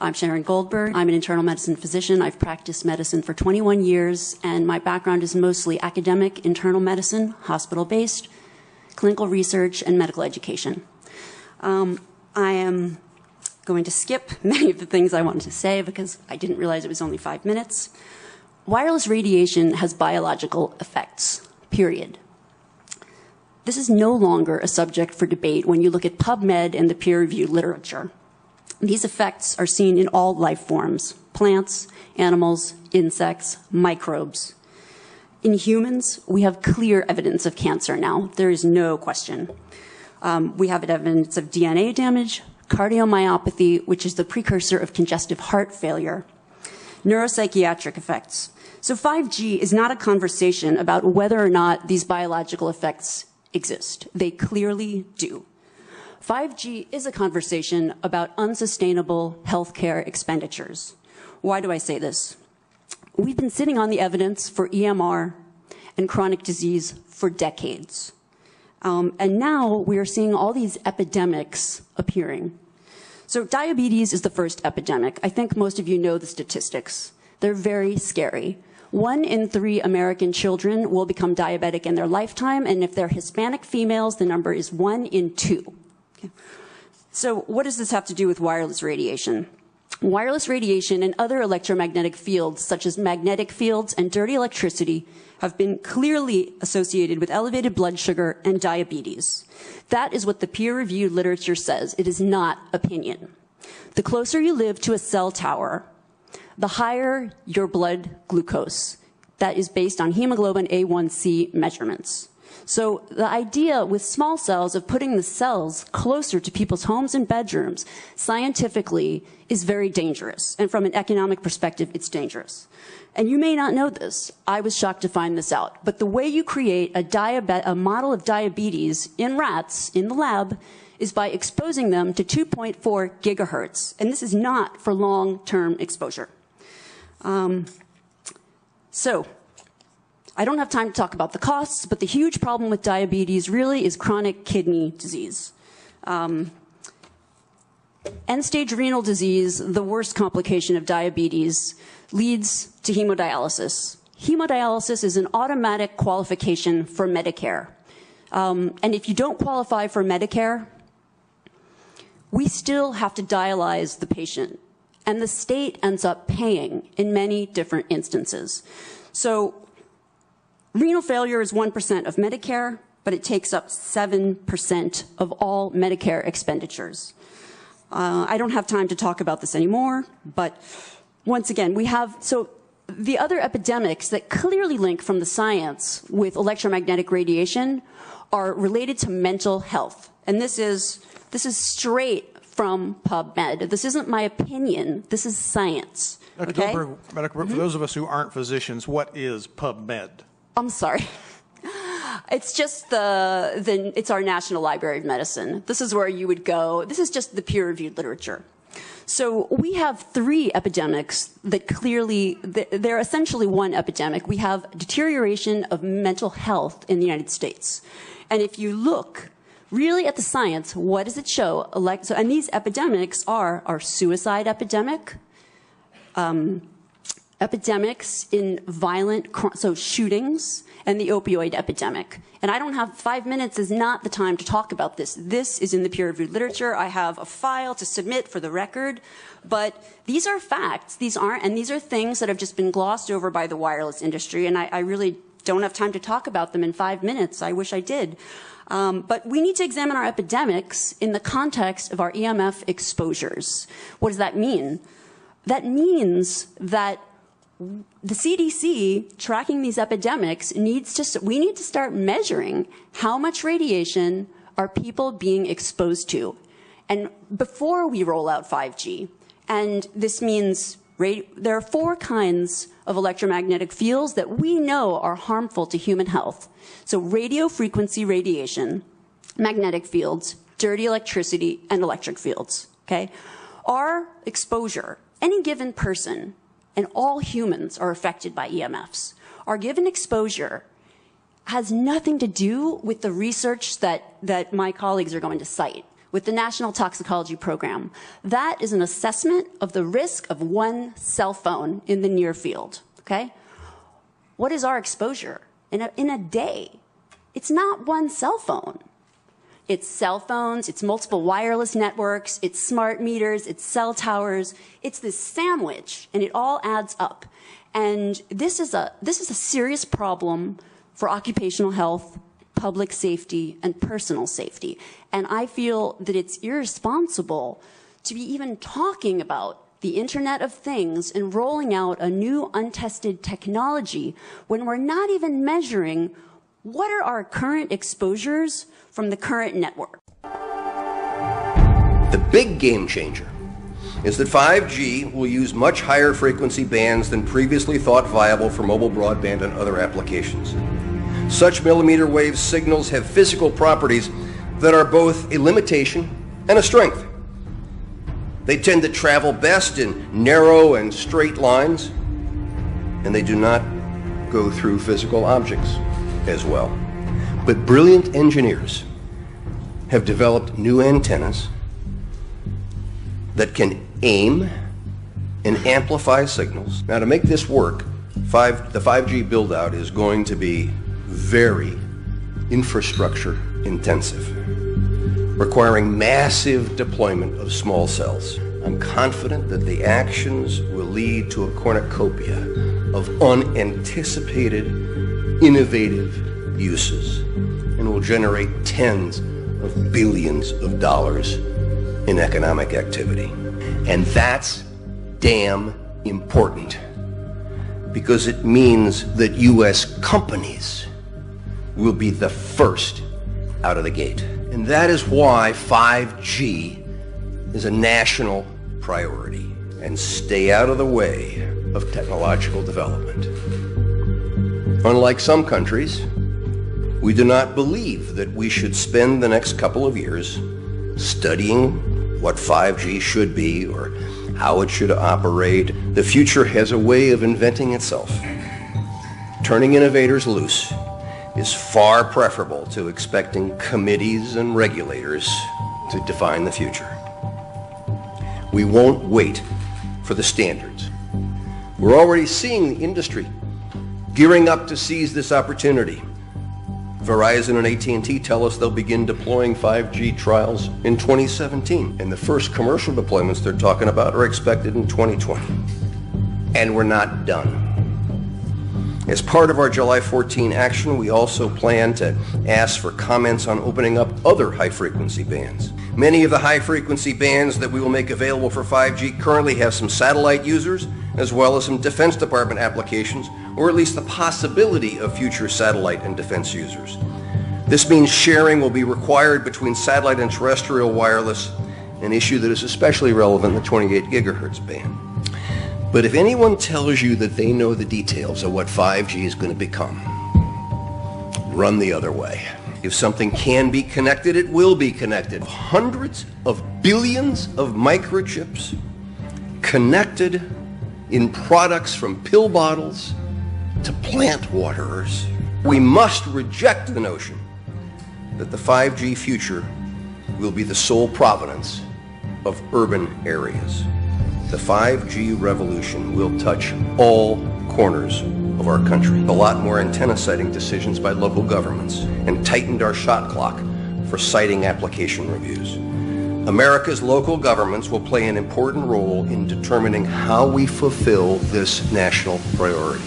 I'm Sharon Goldberg. I'm an internal medicine physician. I've practiced medicine for 21 years, and my background is mostly academic internal medicine, hospital-based, clinical research, and medical education. I am going to skip many of the things I wanted to say because I didn't realize it was only 5 minutes. Wireless radiation has biological effects, period. This is no longer a subject for debate when you look at PubMed and the peer-reviewed literature. These effects are seen in all life forms: plants, animals, insects, microbes. In humans, we have clear evidence of cancer now. There is no question. We have evidence of DNA damage, cardiomyopathy, which is the precursor of congestive heart failure, neuropsychiatric effects. So 5G is not a conversation about whether or not these biological effects exist. They clearly do. 5G is a conversation about unsustainable healthcare expenditures. Why do I say this? We've been sitting on the evidence for EMR and chronic disease for decades. And now we are seeing all these epidemics appearing. So diabetes is the first epidemic. I think most of you know the statistics. They're very scary. 1 in 3 American children will become diabetic in their lifetime, and if they're Hispanic females, the number is 1 in 2. Okay. So what does this have to do with wireless radiation? Wireless radiation and other electromagnetic fields, such as magnetic fields and dirty electricity, have been clearly associated with elevated blood sugar and diabetes. That is what the peer-reviewed literature says. It is not opinion. The closer you live to a cell tower, the higher your blood glucose. That is based on hemoglobin A1C measurements. So the idea with small cells of putting the cells closer to people's homes and bedrooms scientifically is very dangerous. And from an economic perspective, it's dangerous. And you may not know this. I was shocked to find this out. But the way you create a model of diabetes in rats in the lab is by exposing them to 2.4 gigahertz. And this is not for long-term exposure. So I don't have time to talk about the costs, but the huge problem with diabetes really is chronic kidney disease. End-stage renal disease, the worst complication of diabetes, leads to hemodialysis. Hemodialysis is an automatic qualification for Medicare. And if you don't qualify for Medicare, we still have to dialyze the patient. And the state ends up paying in many different instances. So renal failure is 1% of Medicare, but it takes up 7% of all Medicare expenditures. I don't have time to talk about this anymore, but once again, so the other epidemics that clearly link from the science with electromagnetic radiation are related to mental health. And this is straight from PubMed. This isn't my opinion. This is science. Dr. Goldberg, for those of us who aren't physicians, what is PubMed? I'm sorry. It's just it's our National Library of Medicine. This is where you would go. This is just the peer-reviewed literature. So we have 3 epidemics that clearly, they're essentially one epidemic. We have deterioration of mental health in the United States. And if you look really at the science, what does it show? And these epidemics are our suicide epidemic, epidemics in violent, shootings, and the opioid epidemic. And I don't have 5 minutes is not the time to talk about this. This is in the peer-reviewed literature. I have a file to submit for the record. But these are facts. These are things that have just been glossed over by the wireless industry. And I really don't have time to talk about them in 5 minutes. I wish I did. But we need to examine our epidemics in the context of our EMF exposures. What does that mean? That means that the CDC, tracking these epidemics, we need to start measuring how much radiation are people being exposed to. And before we roll out 5G, and this means there are 4 kinds of electromagnetic fields that we know are harmful to human health. So radio frequency radiation, magnetic fields, dirty electricity, and electric fields, okay? Our exposure, any given person, and all humans are affected by EMFs. Our given exposure has nothing to do with the research that my colleagues are going to cite. with the National Toxicology Program. That is an assessment of the risk of one cell phone in the near field, okay? What is our exposure in a day? It's not one cell phone. It's cell phones, it's multiple wireless networks, it's smart meters, it's cell towers. It's this sandwich, and it all adds up. And this is a serious problem for occupational health, public safety, and personal safety. And I feel that it's irresponsible to be even talking about the Internet of Things and rolling out a new untested technology when we're not even measuring what are our current exposures from the current network. The big game changer is that 5G will use much higher frequency bands than previously thought viable for mobile broadband and other applications. Such millimeter wave signals have physical properties that are both a limitation and a strength. They tend to travel best in narrow and straight lines, and they do not go through physical objects as well. But brilliant engineers have developed new antennas that can aim and amplify signals. Now, to make this work, the 5G build-out is going to be very infrastructure intensive, requiring massive deployment of small cells. I'm confident that the actions will lead to a cornucopia of unanticipated, innovative uses and will generate tens of billions of dollars in economic activity. And that's damn important, because it means that U.S. companies will be the first out of the gate. And that is why 5G is a national priority. And stay out of the way of technological development. Unlike some countries, we do not believe that we should spend the next couple of years studying what 5G should be or how it should operate. The future has a way of inventing itself. Turning innovators loose is far preferable to expecting committees and regulators to define the future. We won't wait for the standards. We're already seeing the industry gearing up to seize this opportunity. Verizon and AT&T tell us they'll begin deploying 5G trials in 2017, and the first commercial deployments they're talking about are expected in 2020. And we're not done. As part of our July 14 action, we also plan to ask for comments on opening up other high-frequency bands. Many of the high-frequency bands that we will make available for 5G currently have some satellite users, as well as some Defense Department applications, or at least the possibility of future satellite and defense users. This means sharing will be required between satellite and terrestrial wireless, an issue that is especially relevant in the 28 gigahertz band. But if anyone tells you that they know the details of what 5G is going to become, run the other way. If something can be connected, it will be connected. Hundreds of billions of microchips connected in products from pill bottles to plant waterers. We must reject the notion that the 5G future will be the sole provenance of urban areas. The 5G revolution will touch all corners of our country. A lot more antenna siting decisions by local governments and tightened our shot clock for siting application reviews. America's local governments will play an important role in determining how we fulfill this national priority.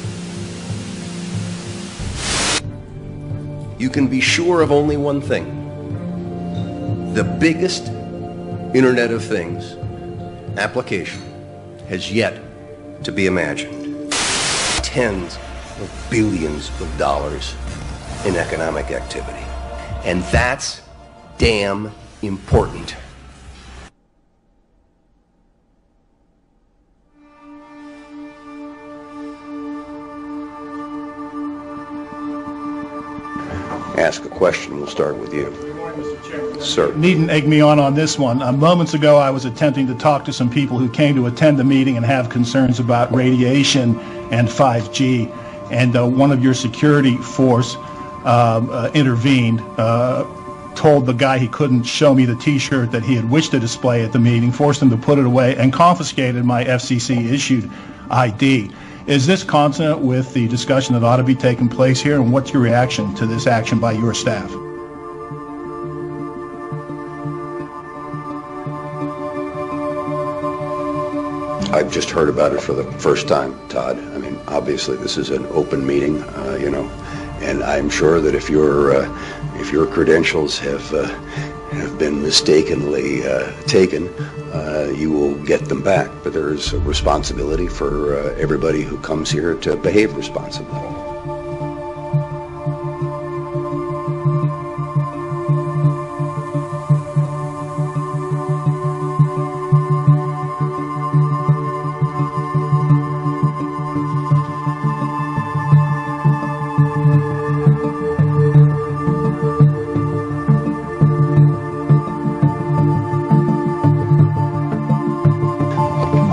You can be sure of only one thing. The biggest Internet of Things application has yet to be imagined. Tens of billions of dollars in economic activity. And that's damn important. Ask a question. We'll start with you. Good morning, Mr. Chairman. Sir. Needn't egg me on this one. Moments ago, I was attempting to talk to some people who came to attend the meeting and have concerns about radiation and 5G. And one of your security force intervened, told the guy he couldn't show me the T-shirt that he had wished to display at the meeting, forced him to put it away, and confiscated my FCC-issued ID. Is this consonant with the discussion that ought to be taking place here, and what's your reaction to this action by your staff? I've just heard about it for the first time, Todd. I mean, obviously this is an open meeting, you know, and I'm sure that if your credentials have been mistakenly taken, you will get them back. But there is a responsibility for everybody who comes here to behave responsibly.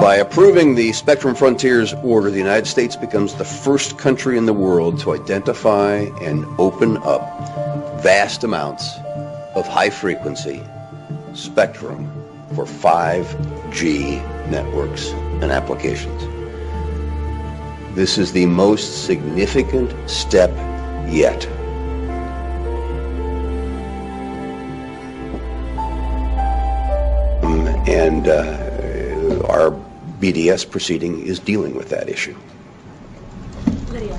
By approving the Spectrum Frontiers Order, the United States becomes the first country in the world to identify and open up vast amounts of high-frequency spectrum for 5G networks and applications. This is the most significant step yet. And our BDS proceeding is dealing with that issue. Lydia.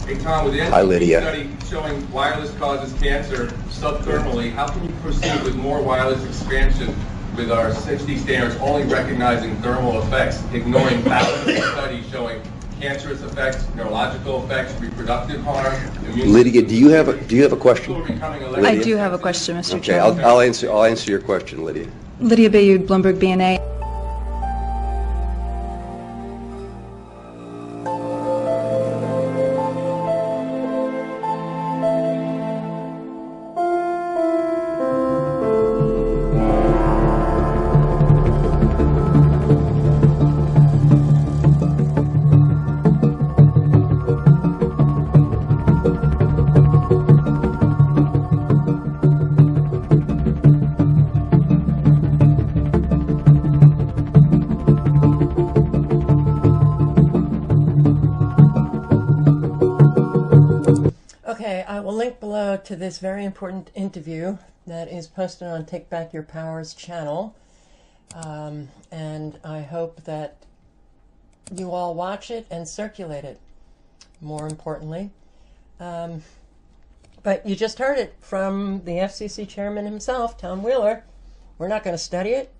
Hey Tom, with the Hi, Lydia. study showing wireless causes cancer subthermally, how can you proceed with more wireless expansion with our 60 standards only recognizing thermal effects, ignoring thousands of studies showing cancerous effects, neurological effects, reproductive harm? Lydia, do you have a question? I do have a question, Mr. Okay, Chairman. I'll answer your question, Lydia. Lydia Bayou, Bloomberg BNA. Okay, I will link below to this very important interview that is posted on Take Back Your Powers channel. And I hope that you all watch it and circulate it, more importantly. But you just heard it from the FCC chairman himself, Tom Wheeler. We're not going to study it.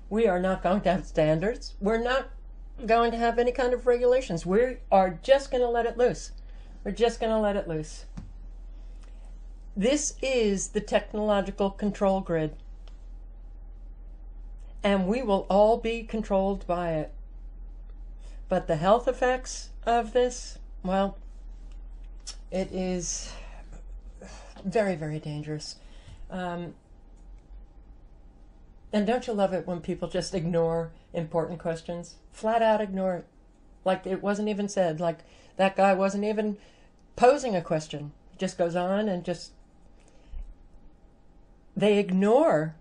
We are not going to have standards. We're not going to have any kind of regulations. We are just going to let it loose. We're just going to let it loose. This is the technological control grid. And we will all be controlled by it. But the health effects of this, well, it is very, very dangerous. And don't you love it when people just ignore important questions? Flat out ignore it. Like it wasn't even said. Like that guy wasn't even posing a question. Just goes on and just... They ignore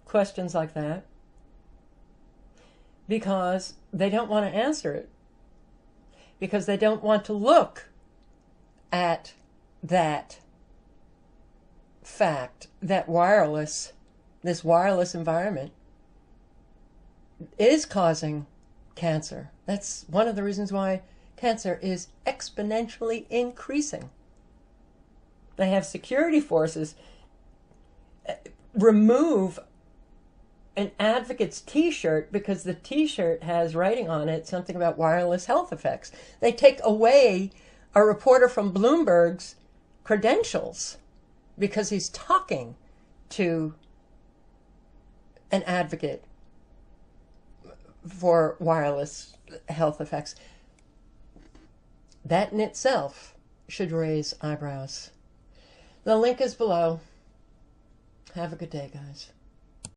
questions like that because they don't want to answer it. Because they don't want to look at that fact that this wireless environment is causing cancer. That's one of the reasons why cancer is exponentially increasing. They have security forces remove an advocate's t-shirt because the t-shirt has writing on it something about wireless health effects. They take away a reporter from Bloomberg's credentials because he's talking to an advocate for wireless health effects. That in itself should raise eyebrows. The link is below. Have a good day, guys.